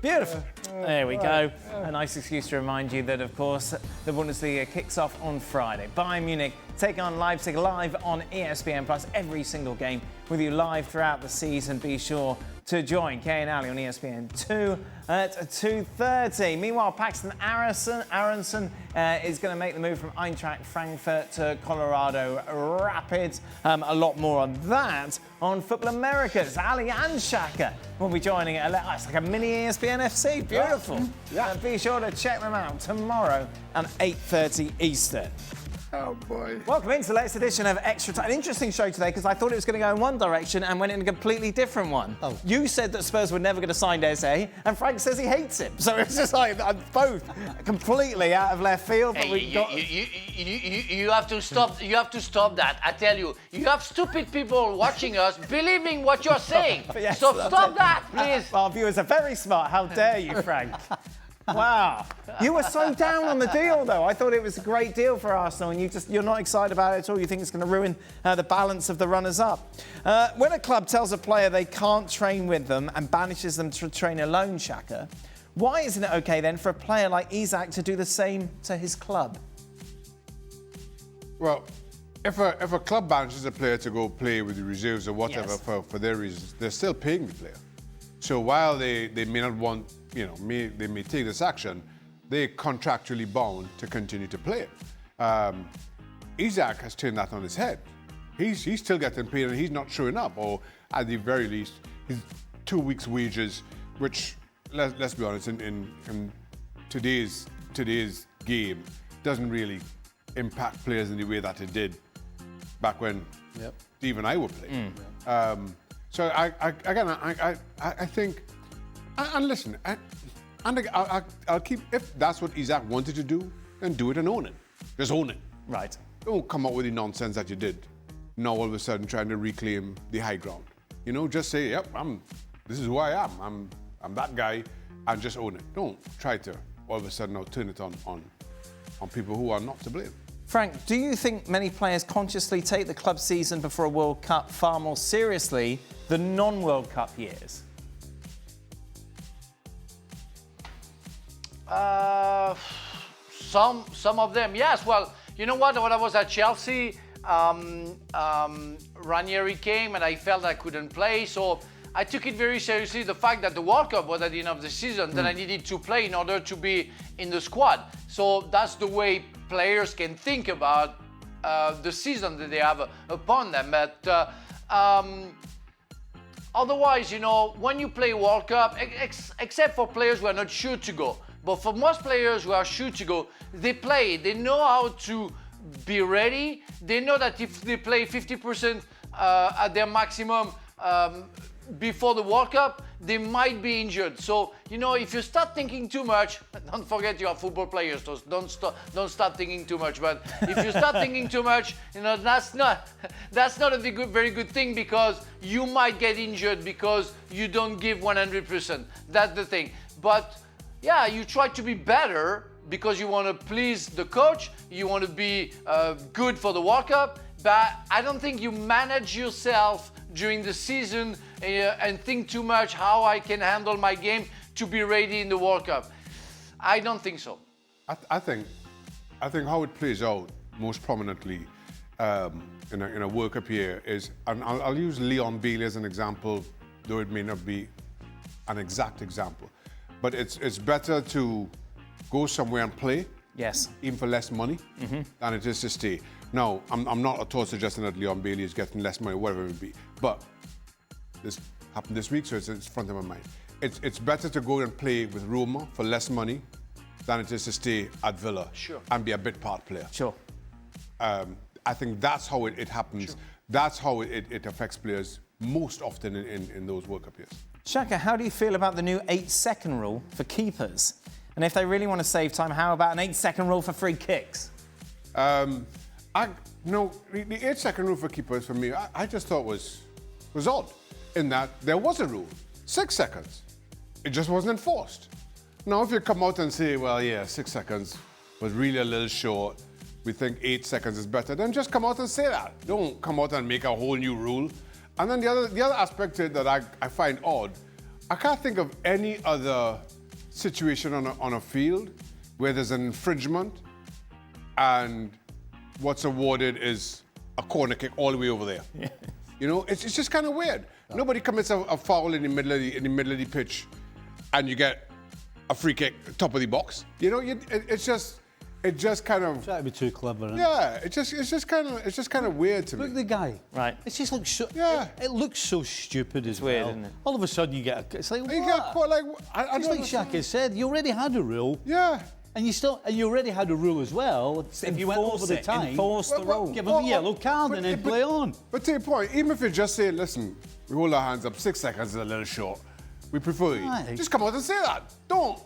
Beautiful. There we go. A nice excuse to remind you that, of course, the Bundesliga kicks off on Friday. Bayern Munich take on Leipzig live on ESPN Plus. Every single game with you live throughout the season. Be sure to join Kay and Ali on ESPN 2 at 2:30. Meanwhile, Paxton Aronson is going to make the move from Eintracht Frankfurt to Colorado Rapids. A lot more on that on Football Americas. Ali and Shaka will be joining it. It's like a mini ESPN FC. Beautiful. Yeah. Be sure to check them out tomorrow at 8:30 Eastern. Oh, boy. Welcome into the latest edition of Extra Time. An interesting show today because I thought it was going to go in one direction and went in a completely different one. Oh. You said that Spurs were never going to sign Eze, and Frank says he hates him. So it's just like both completely out of left field. But you have to stop. You have to stop that. I tell you, you have stupid people watching us believing what you're saying. Yes, so stop that, please. Our viewers are very smart. How dare you, Frank? Wow. You were so down on the deal, though. I thought it was a great deal for Arsenal, and you're not excited about it at all. You think it's going to ruin the balance of the runners-up. When a club tells a player they can't train with them and banishes them to train alone, Shaka, why isn't it okay then for a player like Isak to do the same to his club? Well, if a club banishes a player to go play with the reserves or whatever Yes. for their reasons, they're still paying the player. So while they may not want, they may take this action, they're contractually bound to continue to play it. Isak has turned that on his head. He's still getting paid and he's not showing up, or at the very least, his 2 weeks' wages, which let's be honest, in today's game, doesn't really impact players in the way that it did back when Steve and I were playing. So I think, and listen, I'll keep, if that's what Isak wanted to do, then do it and own it. Just own it. Right. Don't come up with the nonsense that you did. Now all of a sudden trying to reclaim the high ground. Just say, yep, this is who I am. I'm that guy, and just own it. Don't try to all of a sudden now turn it on people who are not to blame. Frank, do you think many players consciously take the club season before a World Cup far more seriously than non-World Cup years? Some of them, yes. Well, you know what? When I was at Chelsea, Ranieri came and I felt I couldn't play, so I took it very seriously. The fact that the World Cup was at the end of the season, that I needed to play in order to be in the squad. So that's the way players can think about the season that they have upon them. But otherwise, when you play World Cup, except for players who are not sure to go, but for most players who are sure to go, they play. They know how to be ready. They know that if they play 50% at their maximum before the World Cup, they might be injured. So, if you start thinking too much, don't forget you are football players, so don't start thinking too much. But if you start thinking too much, that's not a very good thing, because you might get injured because you don't give 100%. That's the thing. But yeah, you try to be better because you want to please the coach, you want to be good for the World Cup, but I don't think you manage yourself during the season and think too much how I can handle my game to be ready in the World Cup. I don't think so. I think how it plays out most prominently in a World Cup year is, and I'll use Leon Bailey as an example, though it may not be an exact example, but it's better to go somewhere and play, even for less money, than it is to stay. Now, I'm not at all suggesting that Leon Bailey is getting less money, whatever it would be, but this happened this week, so it's front of my mind. It's better to go and play with Roma for less money than it is to stay at Villa and be a bit part player. Sure. I think that's how it happens. Sure. That's how it affects players most often in those World Cup years. Shaka, how do you feel about the new 8-second rule for keepers? And if they really want to save time, how about an 8-second rule for free kicks? The 8-second rule for keepers for me, I just thought was odd, in that there was a rule, 6 seconds. It just wasn't enforced. Now, if you come out and say, well, yeah, 6 seconds was really a little short, we think 8 seconds is better, then just come out and say that. Don't come out and make a whole new rule. And then the other aspect to it that I find odd, I can't think of any other situation on a field where there's an infringement and what's awarded is a corner kick all the way over there. Yeah. It's just kind of weird. Nobody commits a foul in the middle of the pitch, and you get a free kick top of the box. It just kind of try to be too clever. Isn't yeah, it's just kind of weird to me. Look at the guy. Right. It just looks so. Yeah. It looks so stupid as weird, well. isn't it? All of a sudden you get it's like what? You get caught, like I It's like Shaka said. You already had a rule. Yeah. And you already had a rule as well. If you went over the time, enforce the rule. Give him a yellow card and then play on. But to your point, even if you just say, listen, we hold our hands up, 6 seconds is a little short. We prefer you. Right. Just come out and say that. Don't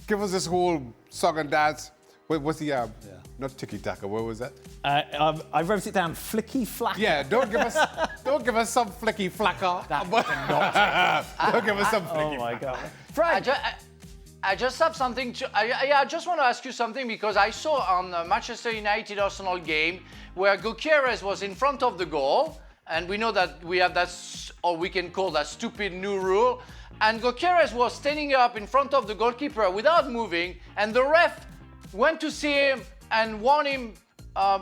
give us this whole song and dance. What's the not tiki-taka, what was that? I wrote it down, flicky flacker. Yeah, don't give us some flicky flacker. Don't give us some flicky Oh my God. Frank. I just have something to. I just want to ask you something, because I saw on the Manchester United Arsenal game where Gutierrez was in front of the goal, and we know that we have that, or we can call that stupid new rule. And Gutierrez was standing up in front of the goalkeeper without moving, and the ref went to see him and warned him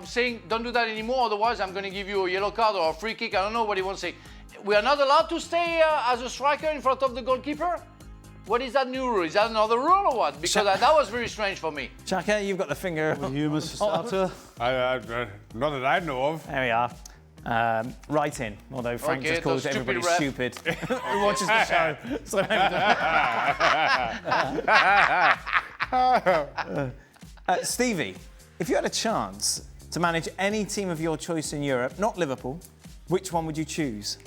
saying, don't do that anymore, otherwise I'm going to give you a yellow card or a free kick. I don't know what he wants to say. We are not allowed to stay as a striker in front of the goalkeeper? What is that new rule? Is that another rule or what? Because that was very strange for me. Shaka, you've got the finger. You, Mr. Starter. Not that I know of. There we are. Right in, although Frank Okay, just calls those stupid everybody ref. stupid. Who watches the show? So Stevie, if you had a chance to manage any team of your choice in Europe, not Liverpool, which one would you choose?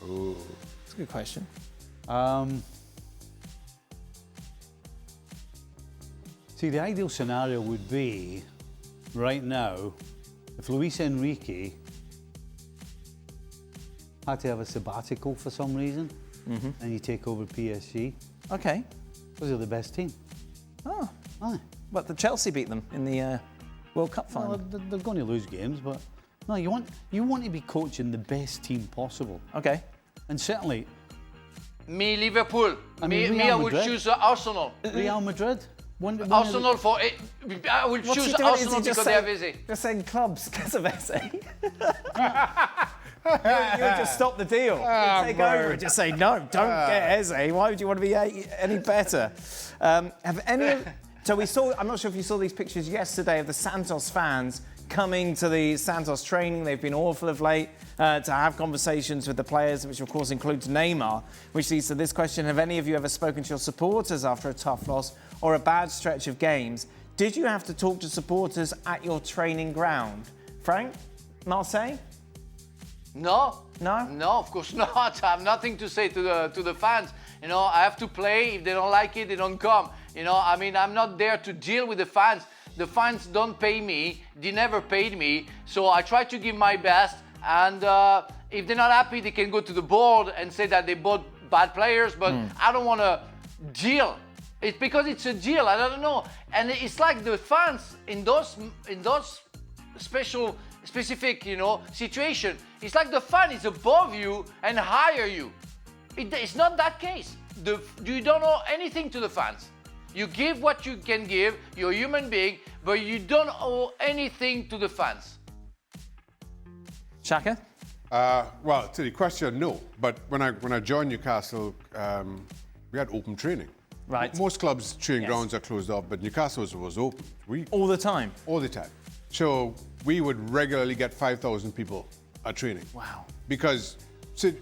Ooh. That's a good question. See, the ideal scenario would be, right now, if Luis Enrique had to have a sabbatical for some reason, and you take over PSG, Okay. those are the best team. Oh, Aye. but the Chelsea beat them in the World Cup final. Well, they're going to lose games, but no, you want to be coaching the best team possible. Okay. And certainly, Me, Liverpool. I mean, Me, I Real would Madrid. choose Arsenal. Real Madrid. Arsenal for it. I will What's he choose doing? Is he Arsenal just because they have Eze. Just saying clubs because of Eze. You'll just stop the deal. You'll take over and just say, no, don't get Eze. Why would you want to be any better? Have any... So we saw, I'm not sure if you saw these pictures yesterday of the Santos fans coming to the Santos training. They've been awful of late to have conversations with the players, which of course includes Neymar, which leads to this question. Have any of you ever spoken to your supporters after a tough loss or a bad stretch of games? Did you have to talk to supporters at your training ground? Frank? Marseille? No. No? No, of course not. I have nothing to say to the fans. You know, I have to play. If they don't like it, they don't come. You know, I mean, I'm not there to deal with the fans. The fans don't pay me. They never paid me. So I try to give my best. And if they're not happy, they can go to the board and say that they bought bad players. But I don't want to deal. It's because it's a deal. I don't know. And it's like the fans in those specific, you know, situation. It's like the fan is above you and hire you. It's not that case. You don't owe anything to the fans. You give what you can give. You're a human being, but you don't owe anything to the fans. Shaka? Well, to the question, no. But when I joined Newcastle, we had open training. Right. Most clubs' training Yes. grounds are closed off, but Newcastle's was open. All the time? All the time. So we would regularly get 5,000 people at training. Wow. Because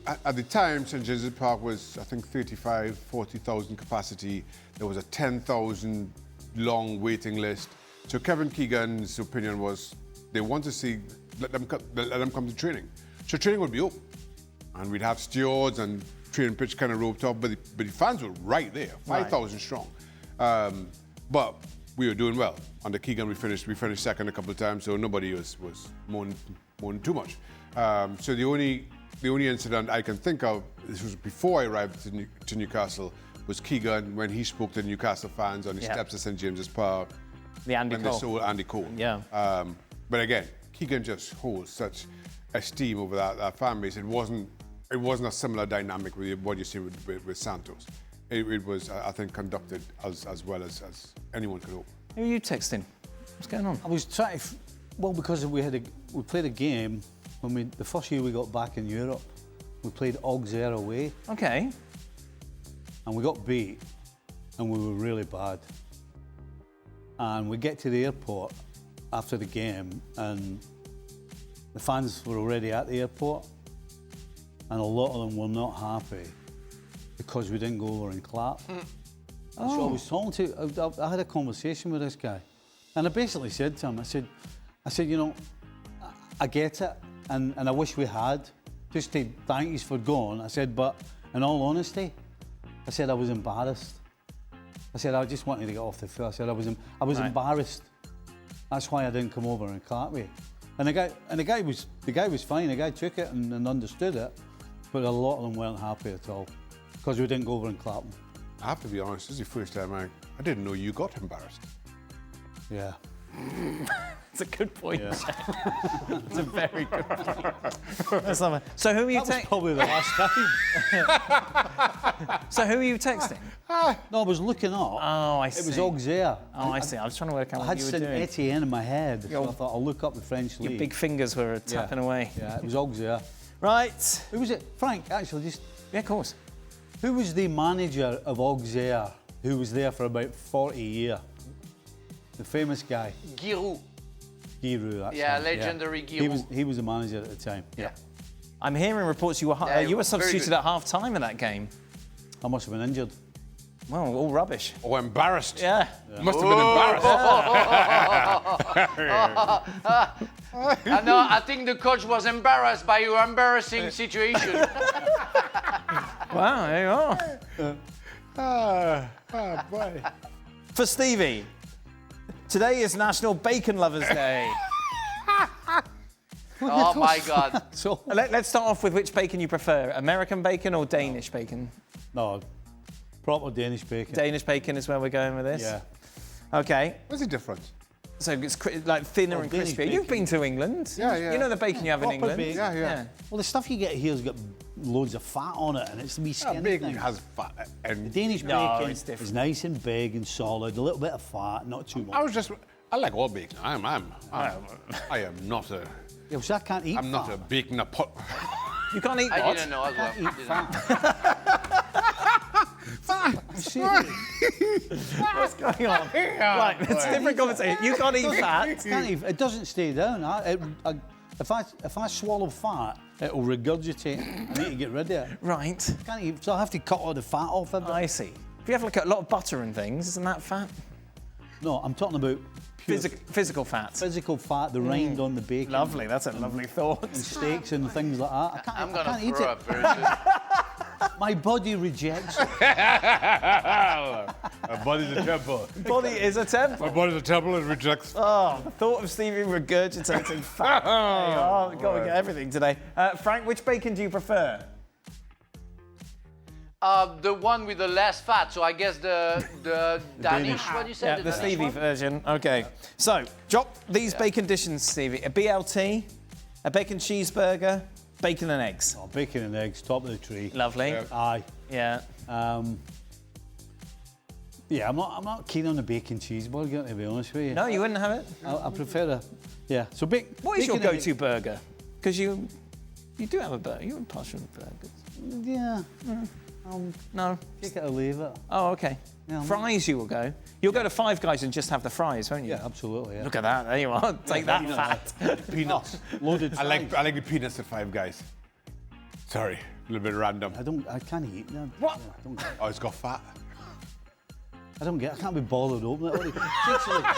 at the time, St. James's Park was, I think, 35, 40,000 capacity. There was a 10,000 long waiting list. So Kevin Keegan's opinion was they want to see, let them come to training. So training would be open. And we'd have stewards and training pitch kind of roped up, but the fans were right there, 5,000 strong. But we were doing well. Under Keegan, we finished second a couple of times, so nobody was moaning too much. So the only incident I can think of, this was before I arrived to Newcastle, was Keegan when he spoke to Newcastle fans on the steps of St. James's Park. The Andy when Cole. they saw Andy Cole. Yeah. But again, Keegan just holds such esteem over that fan base. It wasn't a similar dynamic with what you see with Santos. It was, I think, conducted as well as anyone could hope. Who are you texting? What's going on? I was trying to, well, because we played a game when the first year we got back in Europe. We played Auxerre away Okay. and we got beat and we were really bad. And we get to the airport after the game and the fans were already at the airport and a lot of them were not happy because we didn't go over and clap. So I was talking to, I had a conversation with this guy and I basically said to him, I said, you know, I get it and I wish we had, just to thank you for going. I said, but in all honesty, I said I was embarrassed. I said I just wanted to get off the field. I said I was embarrassed. That's why I didn't come over and clap with you. And the guy was fine. The guy took it and understood it, but a lot of them weren't happy at all because we didn't go over and clap them. I have to be honest, this is the first time I didn't know you got embarrassed. Yeah. It's a good point, Shane. It's a very good point. That's lovely. So who are you texting? Probably the last time. So who are you texting? No, I was looking up. Oh, I see. It was Auxerre. Oh, I see. I was trying to work out I what had you were Saint doing. Etienne in my head, so I thought I'll look up the French league. Your big fingers were tapping away. Yeah, it was Auxerre. Right. Who was it? Frank, actually, just Yeah, of course. who was the manager of Auxerre who was there for about 40 years? The famous guy. Giroud. Giroud, that's Yeah, him, legendary He Giroud. was the manager at the time. Yeah. I'm hearing reports you were Yeah, you were very substituted good. at half time in that game. I must have been injured. Well, all rubbish. Or embarrassed. Yeah. Must have been embarrassed. No, I think the coach was embarrassed by your embarrassing situation. Wow, there you are. Boy. For Stevie, today is National Bacon Lovers Day. Oh my God. So, Let's start off with which bacon you prefer, American bacon or Danish bacon? no, proper Danish bacon. Danish bacon is where we're going with this? Yeah. Okay, What's the difference? so it's like thinner and Danish crispier. You've bacon. been to England. Yeah, yeah. You know the bacon you have in Proper England. bacon. Yeah. Well, the stuff you get here's got loads of fat on it, and it's the wee skinny Bacon thing. has fat. The And Danish No, bacon it's different. is nice and big and solid, a little bit of fat, not too much. I like all bacon. I am not a. Yeah, so I can't eat I'm not fat. a bacon a pot. You can't eat I what? didn't know as well. Eat Didn't. What's going on? Right, it's a different conversation. You can't eat fat. Can't eat, it doesn't stay down. If I swallow fat, it'll regurgitate. I need to get rid of it. Right, Can't eat, so I have to cut all the fat off of it. I see. If you have like a lot of butter and things, isn't that fat? No, I'm talking about pure Physical fat. physical fat, the rind on the bacon. Lovely, that's a lovely thought. And steaks and things like that. I'm I gonna can't eat throw it. up very soon. My body rejects it. My body's a temple. Body is a temple. My body's a temple and rejects. Oh, the thought of Stevie regurgitating fat. Oh, we've got to get everything today. Frank, which bacon do you prefer? The one with the less fat, so I guess the Danish, what do you say? Yeah, the Danish Stevie one? version. Okay. So, drop these bacon dishes, Stevie. A BLT, a bacon cheeseburger, bacon and eggs. Oh, bacon and eggs, top of the tree. Lovely. Aye. Yeah. Yeah, I'm not keen on the bacon cheeseburger, to be honest with you. No, you wouldn't have it? I prefer a. Yeah. So What is your bacon and go-to burger? Because you do have a burger. You're partial to burgers. eggs. Yeah. No. Take it or leave it. Oh, okay. Yeah, I'm- Fries you will go. You'll go to Five Guys and just have the fries, won't you? Yeah, absolutely. Yeah. Look at that. There you are. Take that fat. Peanuts. Loaded. I like the peanuts at Five Guys. Sorry, a little bit random. I can't eat them. What? Yeah, I don't get it. Oh, it's got fat. I can't be bothered opening it. Takes like-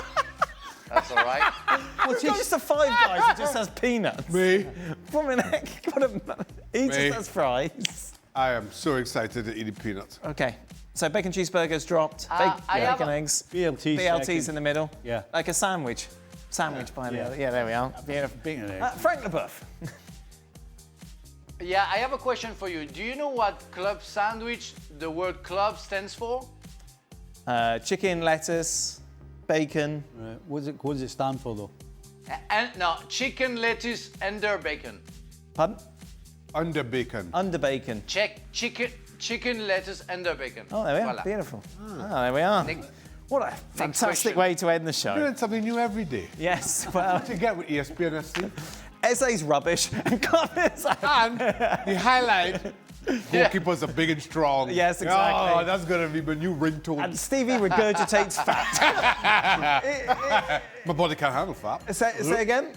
That's all right. Well, goes to Five Guys and just has peanuts. Me. From an egg. He just Me. has fries. I am so excited to eat the peanuts. Okay. So bacon cheeseburgers dropped. I have Bacon a- eggs. BLT BLT's second. in the middle. Yeah. Like a sandwich. Sandwich by the other. Yeah, there we are. Beautiful. Bacon and eggs. Frank LeBeuf. Yeah, I have a question for you. Do you know what club sandwich the word club stands for? Chicken, lettuce, bacon. Right. What does it stand for though? And no, chicken, lettuce, under bacon. Pardon? Under bacon. Under bacon. Chicken, lettuce, under bacon. Oh, there we are. Voilà. Beautiful. Oh, there we are. What a fantastic question. way to end the You show. learn something new every day. Yes, well, What you get with ESPN FC? Eze's rubbish and Connor's. And the highlight, goalkeepers are big and strong. Yes, exactly. Oh, that's going to be my new ringtone. And Stevie regurgitates fat. My body can't handle fat. Say again.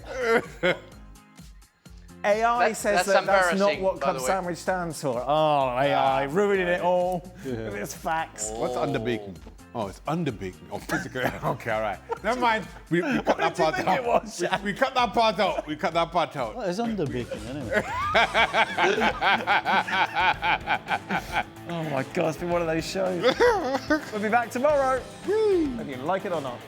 AI says that's that's not embarrassing, what by club the way. sandwich stands for. Oh, AI, ruining it all. It's facts. What's under bacon? Oh, it's under bacon. Oh, physically. Okay, all right. Never mind. We cut that part think out. it was, Shaq? We cut that part out. We cut that part out. What is under bacon anyway? Oh my God, it's been one of those shows. We'll be back tomorrow. Whether you like it or not.